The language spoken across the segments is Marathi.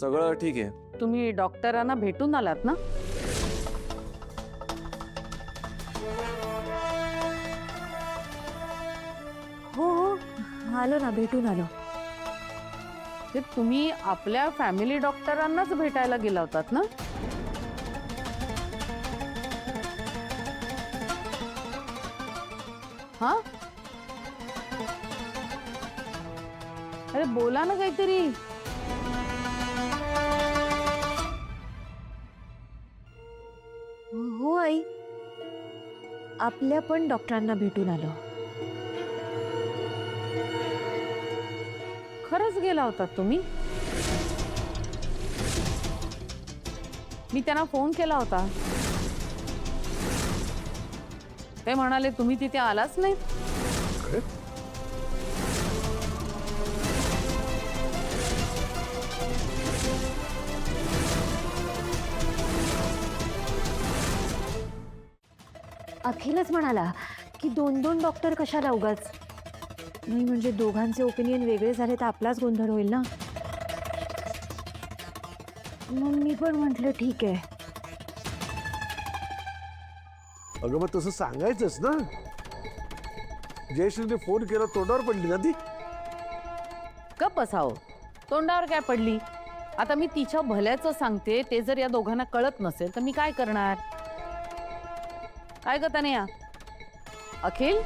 सगळं ठीक आहे. तुम्ही डॉक्टरांना भेटून आलात ना? हो हो, आलो ना, भेटून आलो. ते तुम्ही आपल्या फॅमिली डॉक्टरांनाच भेटायला गेला होतात ना? हा, अरे बोला ना काहीतरी. हो आई, आपल्या पण डॉक्टरांना भेटून आलो. खरंच गेला होतात तुम्ही? मी त्यांना फोन केला होता. ते म्हणाले तुम्ही तिथे आलाच नाही. अखिलच म्हणाला की 2-2 डॉक्टर कशाला उगाच. नाही म्हणजे दोघांचे ओपिनियन वेगळे झाले तर आपलाच गोंधळ होईल ना. मग मी पण म्हटलं ठीक आहे. अगं मग तसं सांगायचंच ना. जयश्रीने फोन केला तोंडावर पडली ना ती. गप्प बसावं, तोंडावर काय पडली. आता मी तिच्या भल्याचं सांगते, ते जर या दोघांना कळत नसेल तर मी काय करणार. काय करता नाही या अखिल?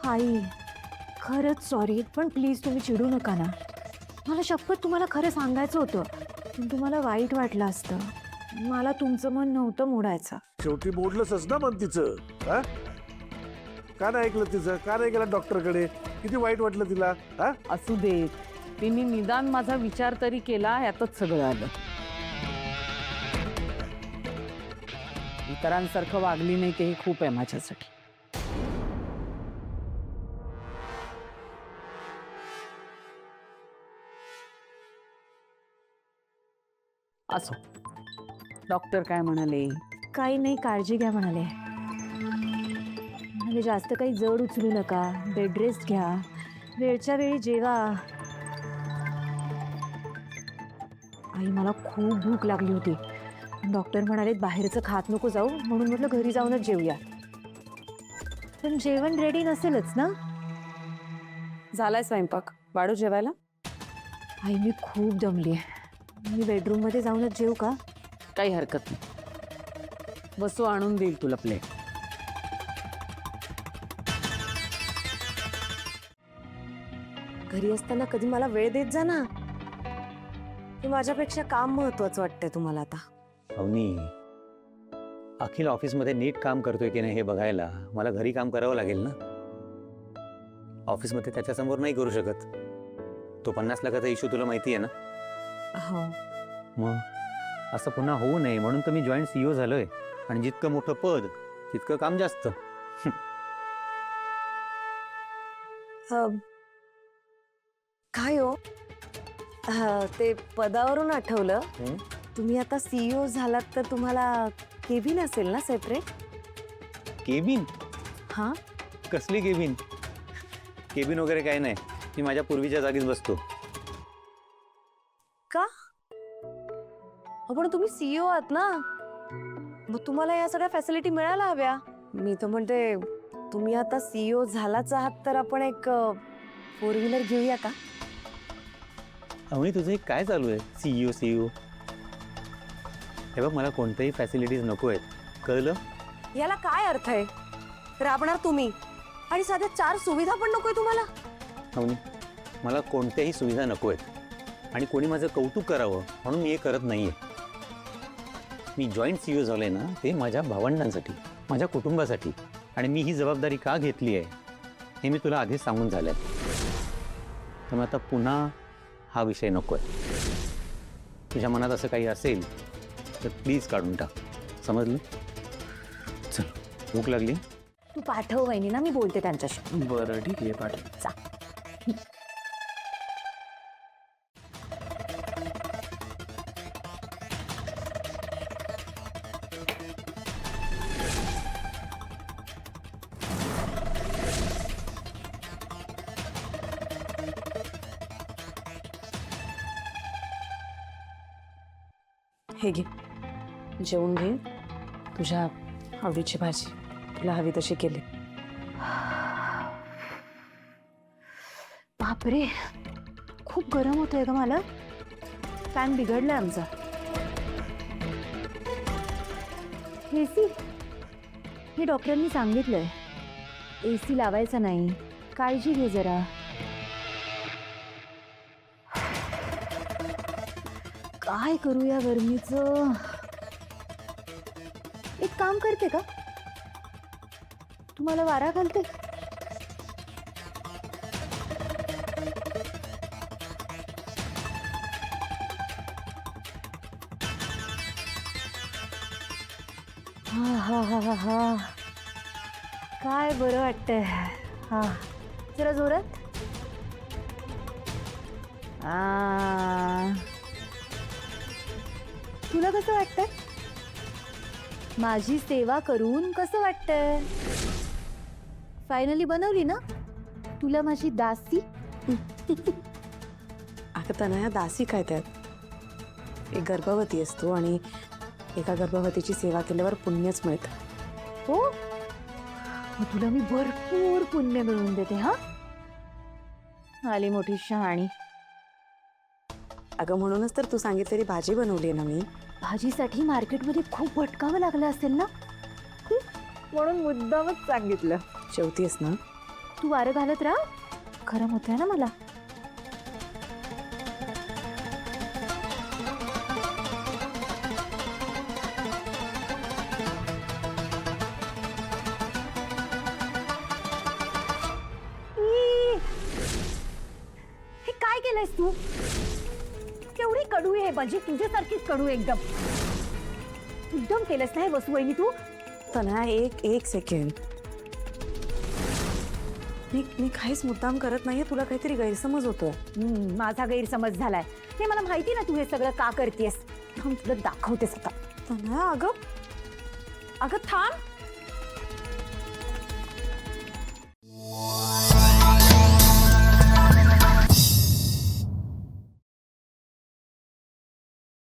आई खरंच सॉरी, पण प्लीज तुम्ही चिडू नका ना. मला शपथ तुम्हाला खरं सांगायचं होतं, पण तुम्हाला वाईट वाटलं असतं. मला तुमचं मन नव्हतं मोडायचं. शेवटी मोडलंच ना मन तिचं. हा, का नाही ऐकलं तिचं? का नाही गेला डॉक्टरकडे? किती वाईट वाटलं तिला. हा, असू देत, तिने निदान माझा विचार तरी केला, यातच सगळं आलं. इतरांसारखं वागली नाही ते खूप आहे माझ्यासाठी. असो, डॉक्टर काय म्हणाले? काही नाही, काळजी घ्या म्हणाले. म्हणजे जास्त काही जड उचलू नका, बेड रेस्ट घ्या, वेळच्या वेळी जेवा. आई मला खूप भूक लागली होती. डॉक्टर म्हणाले बाहेरचं खात नको जाऊ, म्हणून म्हटलं घरी जाऊनच जेवूया. पण जेवण रेडी नसेलच ना? झालाय स्वयंपाक, वाढू जेवायला? आई मी खूप दमली आहे. मी बेडरूम मध्ये जाऊनच जेवू का? काही हरकत नाही, बसू आणून देईल तुला प्लेट. घरी असताना कधी मला वेळ देत जा ना. की माझ्यापेक्षा काम महत्वाचं वाटतंय तुम्हाला आता. अवनी, अखिल ऑफिसमध्ये नीट काम करतोय की नाही हे बघायला मला घरी काम करावं लागेल ना. ऑफिसमध्ये त्याच्यासमोर नाही करू शकत. तो 50 लाखाचा इश्यू तुला माहिती आहे ना. हो, मग असं पुन्हा होऊ नये म्हणून तर मी जॉईंट CEO झालोय. आणि जितकं मोठं पद तितकं काम जास्त. काय हो, ते पदावरून आठवलं. तुम्ही आता CEO झालात तर तुम्हाला केबिन असेल ना सेपरेट? केबिन? हा, कसली केबिन? केबिन वगैरे काय नाही, मी माझ्या पूर्वीच्या जागीच बसतो. का? पण तुम्ही CEO आहात ना, मग तुम्हाला या सगळ्या फॅसिलिटी मिळायला हव्या. मी तर म्हणते तुम्ही आता CEO झालाच आहात तर आपण एक 4 व्हीलर घेऊया का? अवनी तुझं हे काय चालू आहे? CEO हे बघ, मला कोणत्याही फॅसिलिटीज नको आहेत, कळलं? याला काय अर्थ आहे? राबणार तुम्ही आणि साध्या 4 सुविधा पण नकोय तुम्हाला? अवनी, मला कोणत्याही सुविधा नको आहेत. आणि कोणी माझं कौतुक करावं म्हणून मी हे करत नाहीये. मी जॉईंट CEO झालोय ना ते माझ्या भावंडांसाठी, माझ्या कुटुंबासाठी. आणि मी ही जबाबदारी का घेतली आहे हे मी तुला आधीच सांगून झालंय. त्यामुळे आता पुन्हा हा विषय नको आहे. तुझ्या मनात असं काही असेल तर प्लीज काढून टाक, समजलं? चल, भूक लागली. तू पाठव वहिनींना, मी बोलते त्यांच्याशी. बरं ठीक आहे, पाठव. चा. हे घे, जेवून घे. तुझ्या आवडीची भाजी तुला हवी तशी केली. बापरे, खूप गरम होतंय का मला? फॅन बिघडलाय आमचा. एसी, हे डॉक्टरांनी सांगितलंय एसी लावायचा नाही, काळजी घे जरा. काय करू या गरमीचं? एक काम करते का, तुम्हाला वारा घालते. हा हा हा हा हा, काय बरं वाटतंय. हा, जरा जोरात. तुला कसं वाटतंय? माझी सेवा करून कसं वाटतंय? फायनली बनवली ना तुला माझी दासी. अगं तनया, दासी काय त्यात? एक गर्भवती असतो आणि एका गर्भवतीची सेवा केल्यावर पुण्यच मिळतं. हो, मग तुला मी भरपूर पुण्य मिळवून देते. हा, आली मोठी शहाणी. अगं म्हणूनच तर तू सांगितलेली भाजी बनवली ना मी. भाजीसाठी मार्केटमध्ये खूप भटकावं लागलं असेल ना, म्हणून मुद्दामच सांगितलं. जेवतीयस ना? तू वारं घालत राहा, गरम होतंय ना मला. हे काय केलंयस तू? केवढी कडू आहे भाजी, तुझ्यासारखीच कडू एकदम. एकदम केलंस ना हे वसू वहिनी तू. तनया, एक सेकंड. मी काहीच मुद्दाम करत नाहीये. तुला काहीतरी गैरसमज होतोय. माझा गैरसमज झालाय. हे मला माहिती ना तू हे सगळं का करतेस. तुला दाखवतेस आता. तनया, अगं थांब.